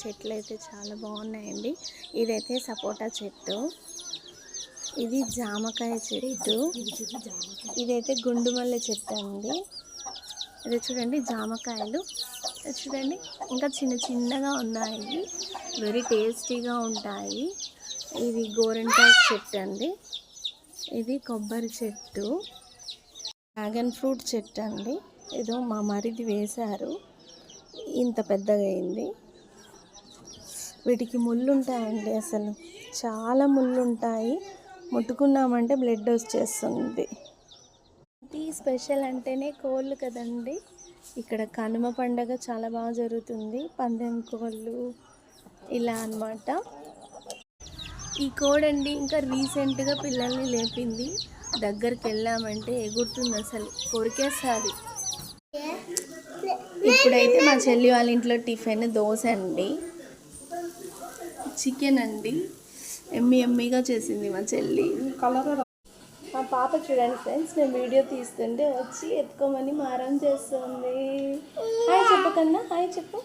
చెట్లు అయితే చాలా బాగున్నాయండి. ఇదైతే సపోటా చెట్టు, ఇది జామకాయ చెట్టు, ఇదైతే గుండుమల్లె చెట్టు అండి. ఇది చూడండి జామకాయలు చూడండి, ఇంకా చిన్న చిన్నగా ఉన్నాయి, వెరీ టేస్టీగా ఉంటాయి. ఇది గోరింటాకు చెట్టు అండి, ఇది కొబ్బరి చెట్టు, డ్రాగన్ ఫ్రూట్ చెట్టు అండి. ఏదో మా మరిది వేశారు, ఇంత పెద్దగా అయింది. వీటికి ముళ్ళు ఉంటాయండి, అసలు చాలా ముళ్ళు ఉంటాయి, ముట్టుకున్నామంటే బ్లడ్ వచ్చేస్తుంది. ఇది స్పెషల్ అంటేనే కోళ్ళు కదండి. ఇక్కడ కనుమ పండగ చాలా బాగా జరుగుతుంది, పందెం కోళ్ళు ఇలా అన్నమాట. ఈ కోడండి ఇంకా రీసెంట్గా పిల్లల్ని లేపింది, దగ్గరికి వెళ్ళామంటే ఎగురుతుంది, అసలు కొరికేస్తుంది. ఇప్పుడైతే మా చెల్లి వాళ్ళ ఇంట్లో టిఫిన్ దోశ అండి, చికెన్ అండి, ఎమ్మిగా చేసింది మా చెల్లి. మా పాప చూడండి ఫ్రెండ్స్, నేను వీడియో తీస్తుంటే వచ్చి ఎత్తుకోమని మారం చేస్తుంది. హాయ్ చెప్పు కన్నా, హాయ్ చెప్పు.